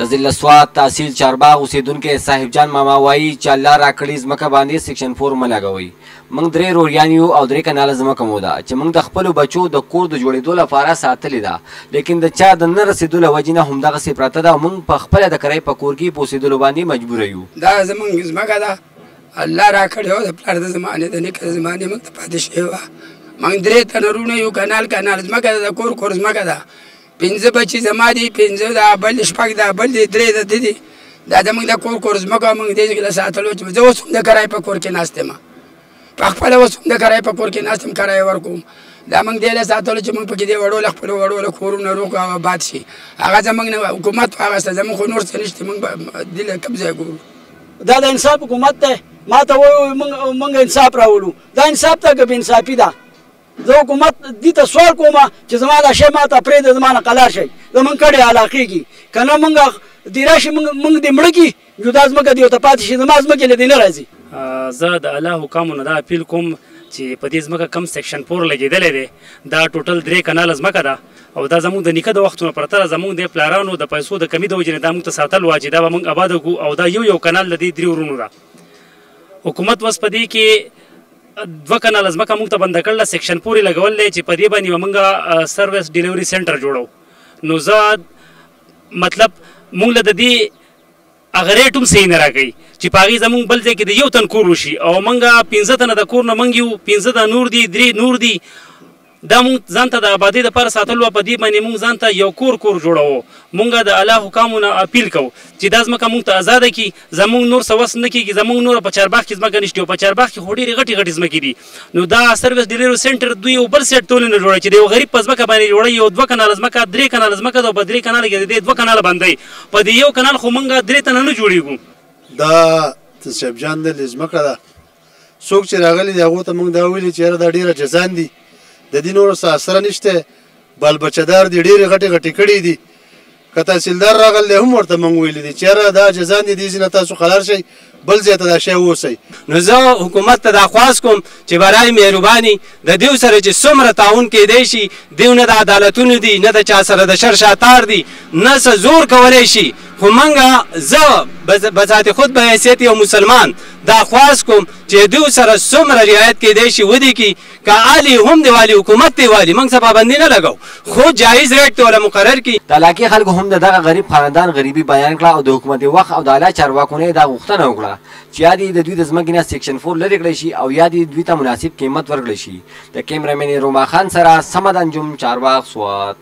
ضلع سوات تحصیل چارباغ اوسیدونکي صاحب جان ماما وایي چې الله راکړې ځمکه باندې سیکشن 4 مه لګوئ. موږ 3 روریان یو او 3 کناله ځمکه مو ده چې موږ د خپلو بچو د کور د جوړېدو لپاره ساتلې ده، لیکن د چا د نه رسېدو له وجې نه همدغسې پرته ده او موږ په خپله د کرایې په کور کې په اوسېدلو باندې مجبوره یو. دا زموږ ځمکه ده، الله راکړې وه، د پلار د زمانې د نیکه د زمانې موږ ته پاتې شوې وه. موږ 3 تنه وروڼه یو، کنال ځمکه ده، د کور ځمکه ده. 5 بچي زما دي، 5 دا بل 6 دا بل دي، 3 د ده دي. دا زموږ د کور ځمکه موږ دې ځای کې ساتلو چې زه اوس هم د کرایې په کور کې ناست یم، په خپله اوس هم د کرایې په کور کې ناست یم، کرایه ورکوم. دا موږ دې له ساتلو چې موږ پکې دې وړو خپلو وړو کورونه روغ او آباد شي. هغه زموږ نه حکومت واخیسته، زموږ خو نور څه نشته، موږ دې له کوم ځای ګورو. دا د انصاف حکومت دی، ما ته وایي موږ انصاف راولو. دا انصاف ته که بې انصافي ده. زه حکومت دې ته سوال کوم چې زما دا شی ما ته پرېږده، زما نه قلار شئ، زموږ کډې علاقېږي که نه موږ دې راشي موږ دې مړه کړي، جدا ځمکه دې ورته پاتې شي، زما ځمکې له دې نه راځي. زه د الله حکامو نه دا اپیل کوم چې په دې ځمکه کم سیکشن 4 لګېدلی دی، دا ټوټل 3 کناله ځمکه ده او دا زموږ د نیکه د وختونو پرته زموږ د پلارانو د پیسو د کمي د وجې نه دا موږ ته ساتل وه چې دا به موږ آباده کړو او دا یو کنال د دې 3 ورونو ده. حکومت اوس په دې کې 2 کناله ځمکه موږ ته بنده کړله، سیکشن 4 یې لګول دی چې په دې باندې به موږ سروس ډیلیوري سینټر جوړو. نو زه مطلب موږ له د دې هغه ریټ هم صحیح نه راکوي چې په هغې زموږ بل ځای کې د یو تن کور وشي او موږ 15 تنه د کور نه موږ یو، 15 د نور دي، 3 نور دي. دا موږ ځان ته د آبادۍ دپاره ساتلو وه، په دې باندې موږ ځان ته یو کور جوړوو. موږ د الله حکامو نه اپیل کوو چې دا ځمکه موږ ته ازاده کړي، زموږ نور څه وس نه کېږي، زموږ نور په چارباغ کې ځمکه نشته او په چارباغ کې خو ډېرې غټې ځمکې دي. نو دا سروس ډیلیوري سینټر دوی یو بل سیټ ټولې نه جوړوي چې د یو غریب په ځمکه باندې جوړوي. یو 2 کناله ځمکه، 3 کناله ځمکه ده او په 3 کناله کې د دې 2 کناله بندوي، په دې یو کنال خو موږ 3 تنه نه جوړېږو. دا صاحب جان د ځمکه ده، څوک چې راغلي دي هغو ته موږ دا ویلي چې یاره دا ډېره جزان دي، د دې نورو څه اثره نشته، بال بچهدار دي، ډېرې غټې کړي دي. که تحصیلدار راغلی هم ورته موږ ویلي دي چې یاره دا جزان دي، دې ځینه تاسو خلار شئ، بل ځای ته دا شی ووسئ. نو زه حکومت ته دا خواست کوم چې برای مهرباني د دیو سره چې څومره تعاون کېدی شي، دیو نه د عدالتونو دي، نه د چا سره د شر شاتار دي، نه څه زور کولی شي. خو موږ زه بذات خود به حیثیت یو مسلمان دا خواست کوم چې دیو سره څومره رعایت کېدی شي ودې کړي، که عالي هم دی والي، حکومت دی والي، موږ څه پابندي نه لګو، خو جایز ریټ ته وله مقرر کړي. د علاقې خلکو هم د دغه غریب خاندان غریبي بیان کړه او د حکومت وخت او د اعلی چارواکو نه دا غوښتنه وکړه چې یا دې د دوی د ځمکې نه سیکشن 4 لرې کړی شي او یا دې دوی ته مناسب قیمت ورکړی شي. د کیمرامین روما خان سره صمد انجم، چارباغ، سوات.